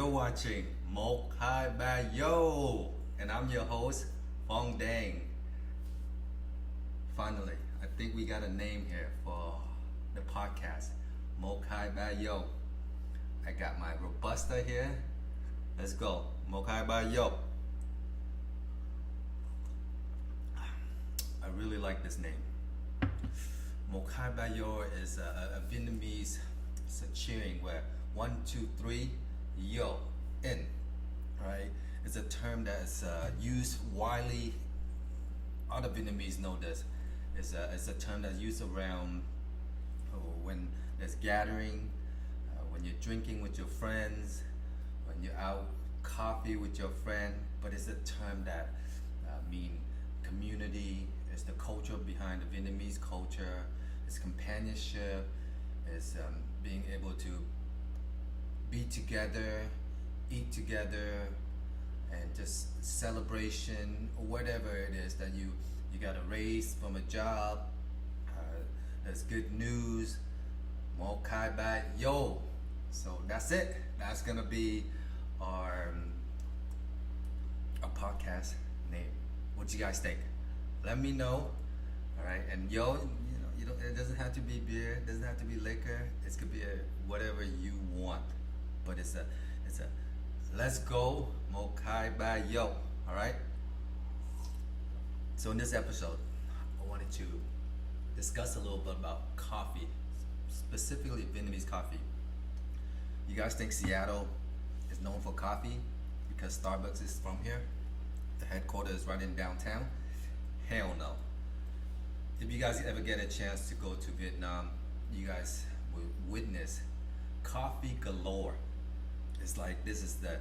You're watching Mo Khai Ba Yo, and I'm your host, Phong Dang. Finally, I think we got a name here for the podcast, Mo Khai Ba Yo. I got my Robusta here. Let's go, Mo Khai Ba Yo. I really like this name. Mo Khai Ba Yo is a Vietnamese, it's a cheering where 1, 2, 3, yo, in, right? It's a term that is used widely. Other Vietnamese know this. It's a term that's used around when there's gathering, when you're drinking with your friends, when you're out coffee with your friend. But it's a term that mean community. It's the culture behind the Vietnamese culture. It's companionship. It's being able to be together, eat together, and just celebration or whatever it is that you got a raise from a job. There's good news. Mo Khai Ba Yo. So that's it. That's gonna be our podcast name. What you guys think? Let me know. All right, and yo, you know, it doesn't have to be beer. It doesn't have to be liquor. It could be whatever you want. But it's a let's go Mo Khai Ba Yo. All right. So in this episode, I wanted to discuss a little bit about coffee, specifically Vietnamese coffee. You guys think Seattle is known for coffee because Starbucks is from here? The headquarters is right in downtown? Hell no. If you guys ever get a chance to go to Vietnam, you guys will witness coffee galore. It's like this is a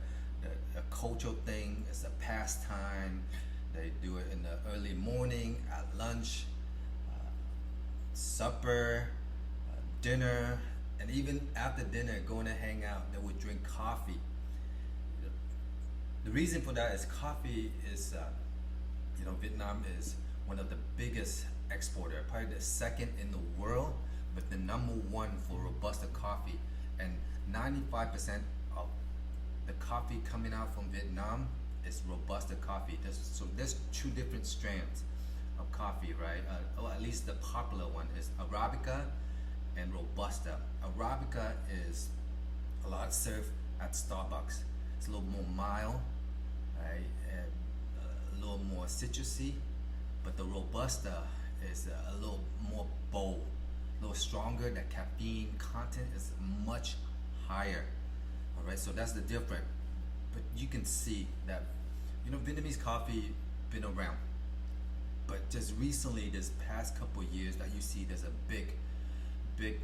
cultural thing. It's a pastime. They do it in the early morning, at lunch, supper, dinner, and even after dinner, going to hang out. They would drink coffee. The reason for that is coffee is, Vietnam is one of the biggest exporter, probably the second in the world, but the number one for Robusta coffee. And 95% of the coffee coming out from Vietnam is Robusta coffee. There's two different strands of coffee, right? Or at least the popular one is Arabica and Robusta. Arabica is a lot served at Starbucks. It's a little more mild, right? And a little more citrusy. But the Robusta is a little more bold, a little stronger. The caffeine content is much higher. All right, so that's the difference. But you can see that, Vietnamese coffee been around. But just recently, this past couple of years, that you see there's a big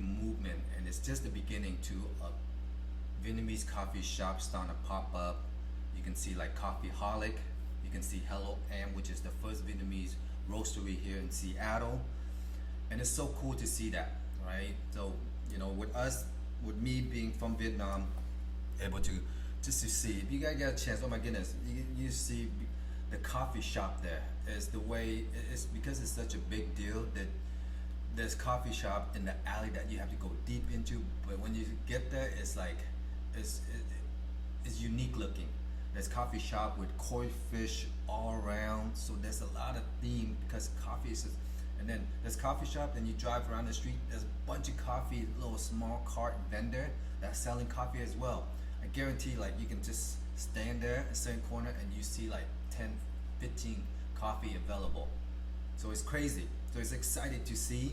movement, and it's just the beginning to Vietnamese coffee shops starting to pop up. You can see like Coffeeholic. You can see Hello Am, which is the first Vietnamese roastery here in Seattle. And it's so cool to see that, right? So, with me being from Vietnam, able to just to see, if you guys get a chance, oh my goodness, you see the coffee shop there. Is the way, it's because it's such a big deal that there's coffee shop in the alley that you have to go deep into, but when you get there, it's like, it's unique looking. There's coffee shop with koi fish all around, so there's a lot of theme because coffee is and then there's coffee shop, and you drive around the street, there's a bunch of coffee, little small cart vendor that's selling coffee as well. I guarantee, like, you can just stand there in a certain corner and you see like 10, 15 coffee available. So it's crazy. So it's exciting to see,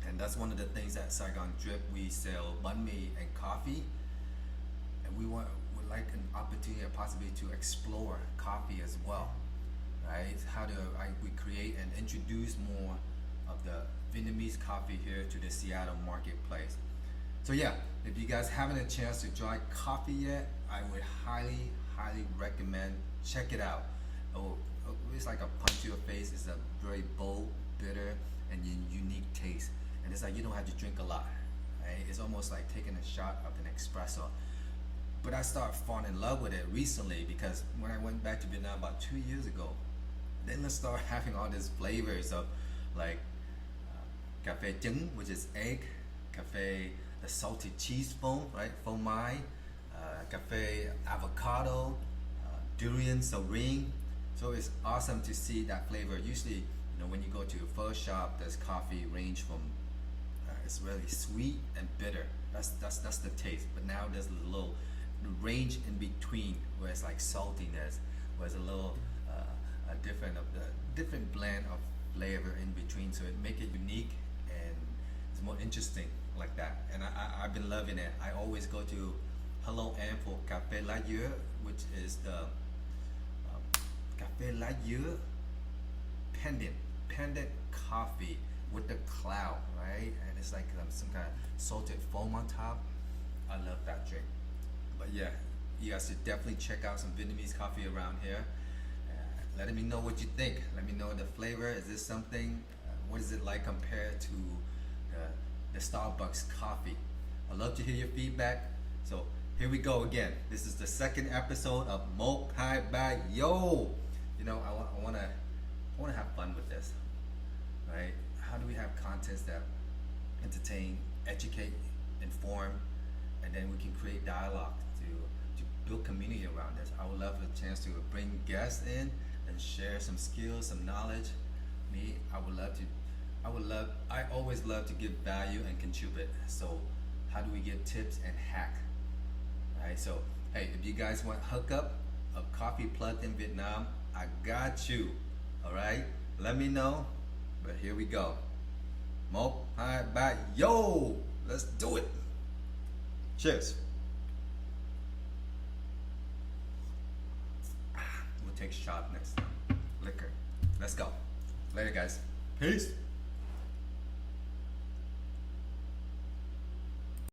and that's one of the things at Saigon Drip. We sell banh mi and coffee, and would like an opportunity, a possibility to explore coffee as well, right? How do we create and introduce more of the Vietnamese coffee here to the Seattle marketplace? So yeah, if you guys haven't a chance to try coffee yet, I would highly recommend, check it out. It's like a punch to your face. It's a very bold, bitter, and unique taste. And it's like you don't have to drink a lot, right? It's almost like taking a shot of an espresso. But I started falling in love with it recently because when I went back to Vietnam about 2 years ago, then I started having all these flavors of like cafe trứng, which is egg, cafe, the salted cheese foam, right? Phô mai, cafe avocado, durian serene. So it's awesome to see that flavor. Usually, when you go to a pho shop, there's coffee range from it's really sweet and bitter. That's the taste. But now there's a little range in between where it's like saltiness, where it's a little different blend of flavor in between. So it make it unique and it's more interesting like that. And I've been loving it. I always go to Hello Am for Cafe Layeux, which is the Cafe Layeux pendant coffee with the cloud, right? And it's like some kind of salted foam on top. I love that drink. But yeah, you guys should definitely check out some Vietnamese coffee around here. Let me know what you think. Let me know the flavor. Is this something? What is it like compared to the Starbucks coffee? I'd love to hear your feedback. So here we go again. This is the second episode of Mo Hai Ba Yo. I wanna have fun with this, right? How do we have contents that entertain, educate, inform, and then we can create dialogue to build community around this? I would love a chance to bring guests in and share some skills, some knowledge. I always love to give value and contribute. So how do we get tips and hack? Right? So hey, if you guys want hookup a coffee plugged in Vietnam, I got you. Alright? Let me know. But here we go. Mo Hai Ba Yo! Let's do it! Cheers! We'll take a shot next time. Liquor. Let's go. Later guys. Peace!